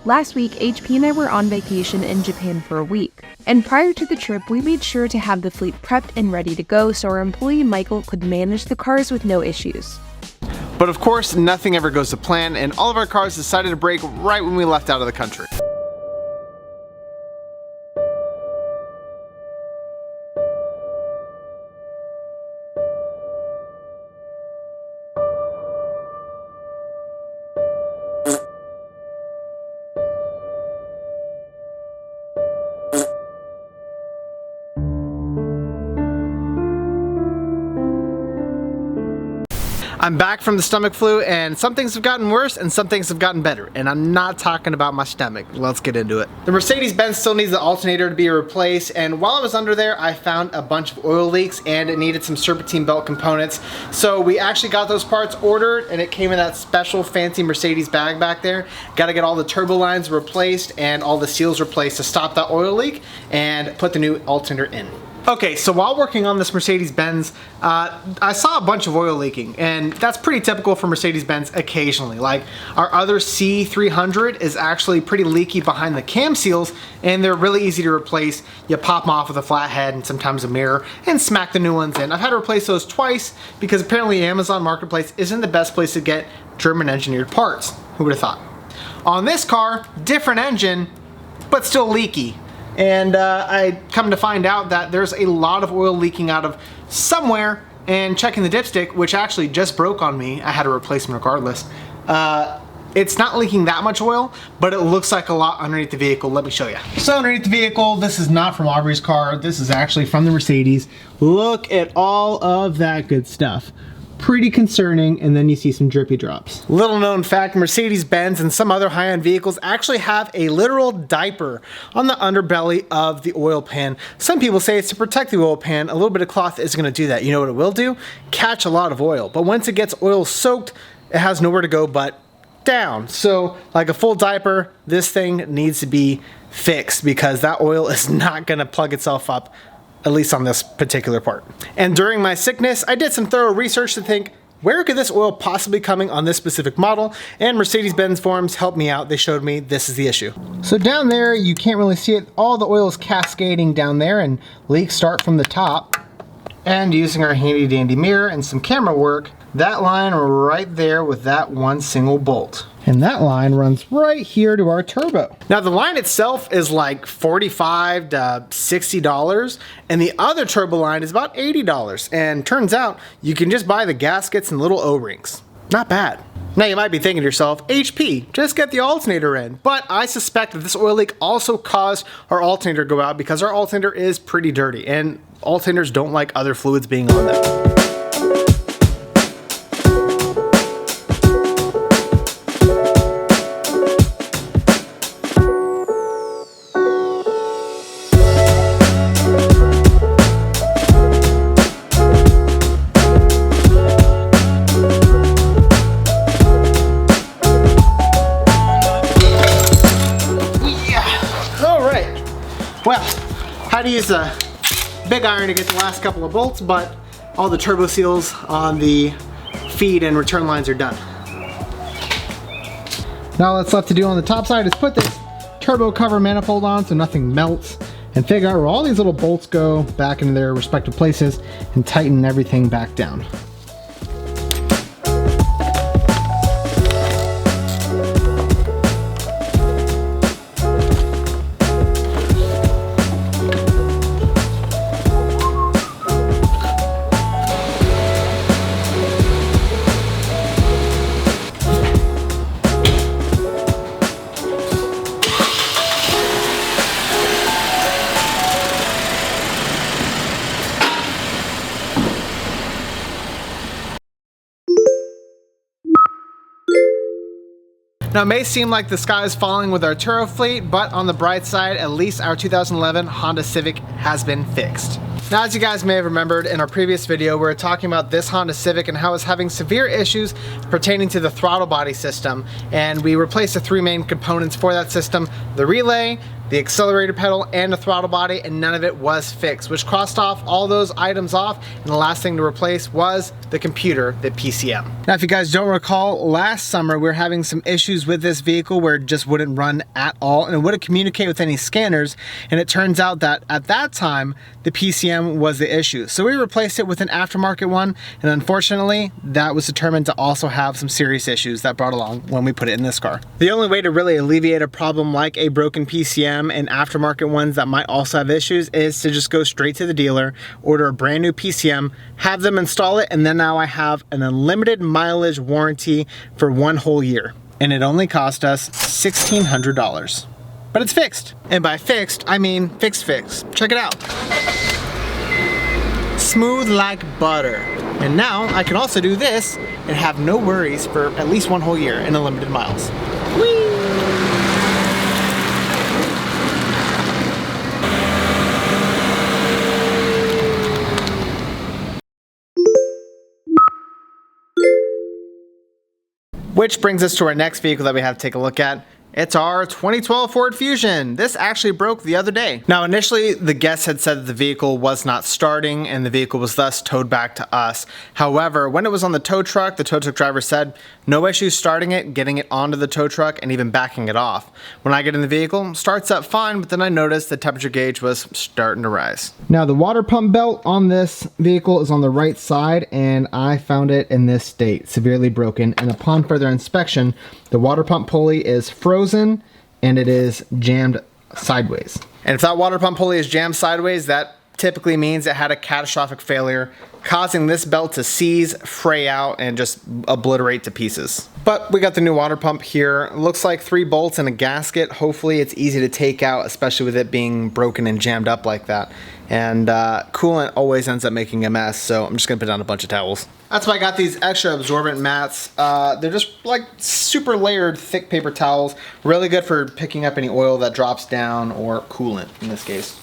Last week, HP and I were on vacation in Japan for a week, and prior to the trip, we made sure to have the fleet prepped and ready to go so our employee Michael could manage the cars with no issues. But of course, nothing ever goes to plan, and all of our cars decided to break right when we left out of the country. I'm back from the stomach flu, and some things have gotten worse and some things have gotten better, and I'm not talking about my stomach. Let's get into it. The Mercedes-Benz still needs the alternator to be replaced, and while I was under there, I found a bunch of oil leaks and it needed some serpentine belt components. So we actually got those parts ordered, and it came in that special fancy Mercedes bag back there. Got to get all the turbo lines replaced and all the seals replaced to stop that oil leak and put the new alternator in. Okay, so while working on this Mercedes-Benz, I saw a bunch of oil leaking, and that's pretty typical for Mercedes-Benz occasionally. Like, our other C300 is actually pretty leaky behind the cam seals, and they're really easy to replace. You pop them off with a flathead and sometimes a mirror, and smack the new ones in. I've had to replace those twice because apparently Amazon Marketplace isn't the best place to get German engineered parts. Who would have thought? On this car, different engine, but still leaky. And I come to find out that there's a lot of oil leaking out of somewhere, and checking the dipstick, which actually just broke on me, I had to replace them regardless. It's not leaking that much oil, but it looks like a lot underneath the vehicle. Let me show you. So underneath the vehicle, this is not from Aubrey's car, this is actually from the Mercedes. Look at all of that good stuff. Pretty concerning, and then you see some drippy drops. Little known fact, Mercedes-Benz and some other high-end vehicles actually have a literal diaper on the underbelly of the oil pan. Some people say it's to protect the oil pan. A little bit of cloth isn't gonna do that. You know what it will do? Catch a lot of oil. But once it gets oil soaked, it has nowhere to go but down. So like a full diaper, this thing needs to be fixed because that oil is not gonna plug itself up, at least on this particular part. And during my sickness, I did some thorough research to think, where could this oil possibly coming on this specific model? And Mercedes-Benz forums helped me out. They showed me this is the issue. So down there, you can't really see it. All the oil is cascading down there, and leaks start from the top. And using our handy dandy mirror and some camera work, that line right there with that one single bolt. And that line runs right here to our turbo. Now the line itself is like $45 to $60, and the other turbo line is about $80. And turns out you can just buy the gaskets and little O-rings. Not bad. Now you might be thinking to yourself, HP, just get the alternator in. But I suspect that this oil leak also caused our alternator to go out because our alternator is pretty dirty, and alternators don't like other fluids being on them. Well, had to use a big iron to get the last couple of bolts, but all the turbo seals on the feed and return lines are done. Now all that's left to do on the top side is put this turbo cover manifold on so nothing melts, and figure out where all these little bolts go back into their respective places and tighten everything back down. Now it may seem like the sky is falling with our Turo fleet, but on the bright side, at least our 2011 Honda Civic has been fixed. Now, as you guys may have remembered in our previous video, we were talking about this Honda Civic and how it's having severe issues pertaining to the throttle body system, and we replaced the three main components for that system: the relay, the accelerator pedal, and the throttle body, and none of it was fixed, which crossed off all those items off, and the last thing to replace was the computer, the PCM. Now, if you guys don't recall, last summer we were having some issues with this vehicle where it just wouldn't run at all, and it wouldn't communicate with any scanners, and it turns out that at that time, the PCM was the issue. So we replaced it with an aftermarket one, and unfortunately, that was determined to also have some serious issues that brought along when we put it in this car. The only way to really alleviate a problem like a broken PCM and aftermarket ones that might also have issues is to just go straight to the dealer, order a brand new PCM, have them install it, and then now I have an unlimited mileage warranty for 1 whole year. And it only cost us $1,600. But it's fixed. And by fixed, I mean fixed. Check it out. Smooth like butter. And now I can also do this and have no worries for at least 1 whole year in unlimited miles. Whee! Which brings us to our next vehicle that we have to take a look at. It's our 2012 Ford Fusion. This actually broke the other day. Now, initially, the guest had said that the vehicle was not starting and the vehicle was thus towed back to us. However, when it was on the tow truck, the tow truck driver said, no issues starting it, getting it onto the tow truck, and even backing it off. When I get in the vehicle, it starts up fine, but then I noticed the temperature gauge was starting to rise. Now, the water pump belt on this vehicle is on the right side, and I found it in this state, severely broken, and upon further inspection, the water pump pulley is frozen and it is jammed sideways. And if that water pump pulley is jammed sideways, that typically means it had a catastrophic failure, causing this belt to seize, fray out, and just obliterate to pieces. But we got the new water pump here. It looks like 3 bolts and a gasket. Hopefully it's easy to take out, especially with it being broken and jammed up like that. And coolant always ends up making a mess, so I'm just gonna put down a bunch of towels. That's why I got these extra absorbent mats. They're just like super layered thick paper towels. Really good for picking up any oil that drops down, or coolant in this case.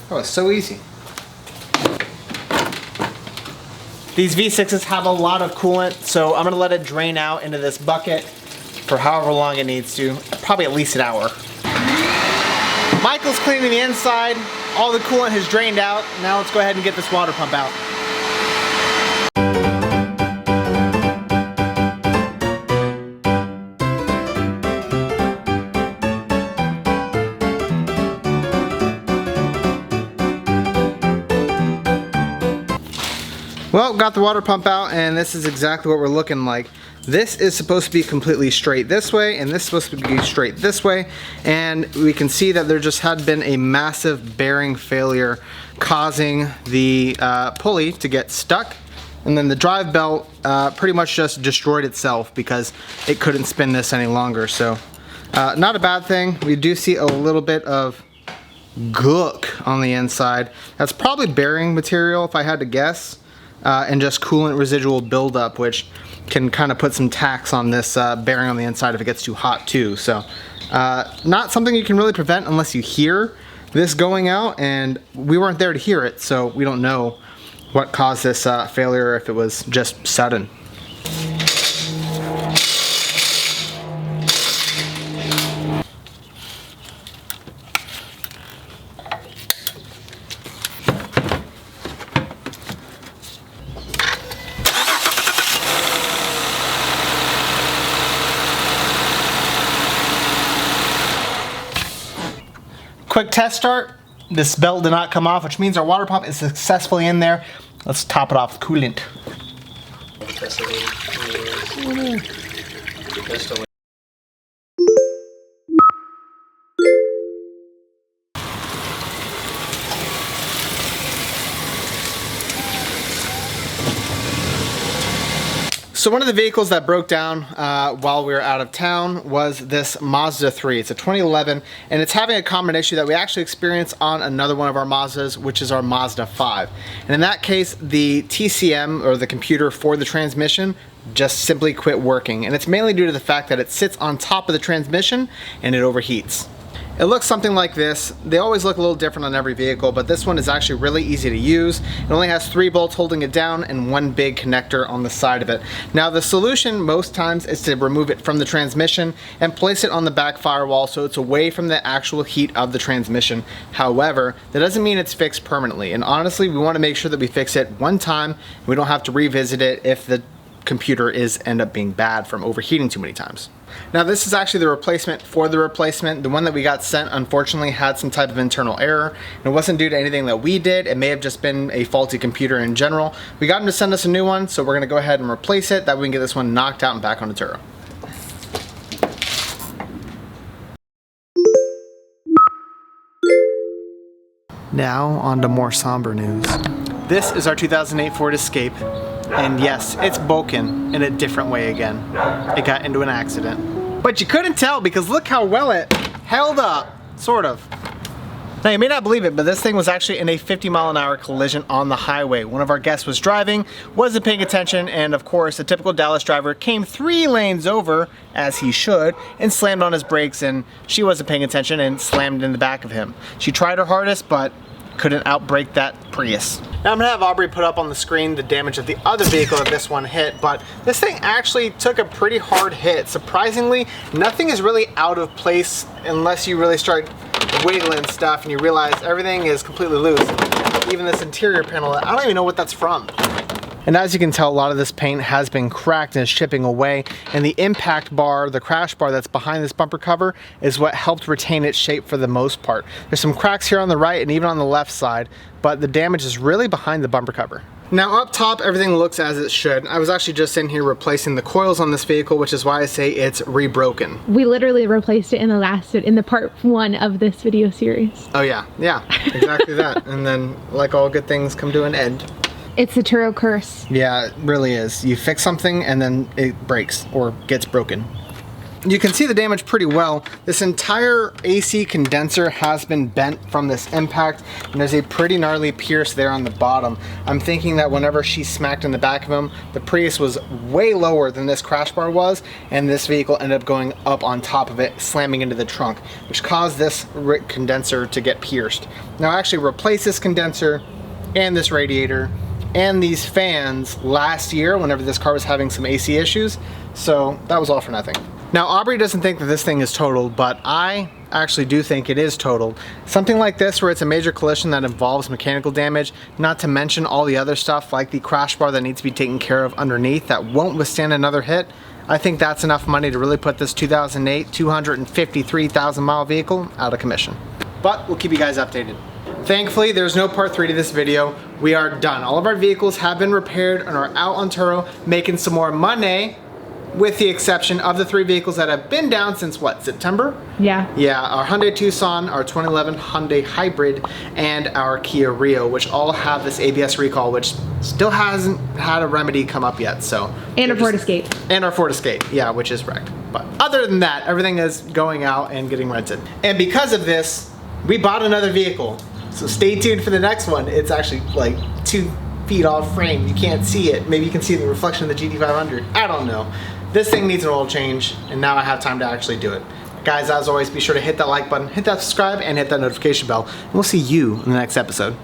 Oh, it's so easy. These V6s have a lot of coolant, so I'm gonna let it drain out into this bucket for however long it needs to, probably at least an hour. Michael's cleaning the inside. All the coolant has drained out. Now let's go ahead and get this water pump out. Well, got the water pump out, and this is exactly what we're looking like. This is supposed to be completely straight this way, and this is supposed to be straight this way, and we can see that there just had been a massive bearing failure causing the pulley to get stuck, and then the drive belt pretty much just destroyed itself because it couldn't spin this any longer. So not a bad thing. We do see a little bit of gook on the inside. That's probably bearing material if I had to guess, and just coolant residual buildup, which can kind of put some tax on this bearing on the inside if it gets too hot too. So not something you can really prevent unless you hear this going out, and we weren't there to hear it, so we don't know what caused this failure, if it was just sudden. Quick test start. This belt did not come off, which means our water pump is successfully in there. Let's top it off with coolant. So one of the vehicles that broke down while we were out of town was this Mazda 3. It's a 2011, and it's having a common issue that we actually experienced on another one of our Mazdas, which is our Mazda 5. And in that case, the TCM, or the computer for the transmission, just simply quit working. And it's mainly due to the fact that it sits on top of the transmission and it overheats. It looks something like this. They always look a little different on every vehicle, but this one is actually really easy to use. It only has 3 bolts holding it down and 1 big connector on the side of it. Now the solution most times is to remove it from the transmission and place it on the back firewall so it's away from the actual heat of the transmission. However, that doesn't mean it's fixed permanently, and honestly we want to make sure that we fix it one time and we don't have to revisit it if the computer end up being bad from overheating too many times. Now this is actually the replacement for the replacement. The one that we got sent unfortunately had some type of internal error, and it wasn't due to anything that we did. It may have just been a faulty computer in general. We got them to send us a new one, so we're going to go ahead and replace it. That way we can get this one knocked out and back on the Turo. Now on to more somber news. This is our 2008 Ford Escape. And yes, it's broken in a different way again. It got into an accident. But you couldn't tell because look how well it held up, sort of. Now you may not believe it, but this thing was actually in a 50-mile-an-hour collision on the highway. One of our guests was driving, wasn't paying attention, and of course a typical Dallas driver came 3 lanes over, as he should, and slammed on his brakes, and she wasn't paying attention and slammed in the back of him. She tried her hardest, but couldn't outbrake that Prius. Now I'm gonna have Aubrey put up on the screen the damage of the other vehicle that this one hit, but this thing actually took a pretty hard hit. Surprisingly, nothing is really out of place unless you really start wiggling stuff and you realize everything is completely loose. Even this interior panel, I don't even know what that's from. And as you can tell, a lot of this paint has been cracked and is chipping away, and the impact bar, the crash bar that's behind this bumper cover is what helped retain its shape for the most part. There's some cracks here on the right and even on the left side, but the damage is really behind the bumper cover. Now up top, everything looks as it should. I was actually just in here replacing the coils on this vehicle, which is why I say it's rebroken. We literally replaced it in the part 1 of this video series. Oh yeah, exactly that. And then, like all good things, come to an end. It's the Turo curse. Yeah, it really is. You fix something and then it breaks or gets broken. You can see the damage pretty well. This entire AC condenser has been bent from this impact, and there's a pretty gnarly pierce there on the bottom. I'm thinking that whenever she smacked in the back of him, the Prius was way lower than this crash bar was, and this vehicle ended up going up on top of it, slamming into the trunk, which caused this condenser to get pierced. Now I actually replaced this condenser and this radiator and these fans last year whenever this car was having some AC issues, so that was all for nothing. Now Aubrey doesn't think that this thing is totaled, but I actually do think it is totaled. Something like this where it's a major collision that involves mechanical damage, not to mention all the other stuff like the crash bar that needs to be taken care of underneath that won't withstand another hit, I think that's enough money to really put this 2008 253,000 mile vehicle out of commission. But we'll keep you guys updated. Thankfully, there's no part 3 to this video. We are done. All of our vehicles have been repaired and are out on Turo making some more money, with the exception of the 3 vehicles that have been down since what, September? Yeah. Yeah, our Hyundai Tucson, our 2011 Hyundai Hybrid, and our Kia Rio, which all have this ABS recall, which still hasn't had a remedy come up yet, so. And a Ford Escape. And our Ford Escape, yeah, which is wrecked. But other than that, everything is going out and getting rented. And because of this, we bought another vehicle. So stay tuned for the next one. It's actually like 2 feet off frame. You can't see it. Maybe you can see the reflection of the GT500. I don't know. This thing needs an oil change, and now I have time to actually do it. Guys, as always, be sure to hit that like button, hit that subscribe, and hit that notification bell. And we'll see you in the next episode.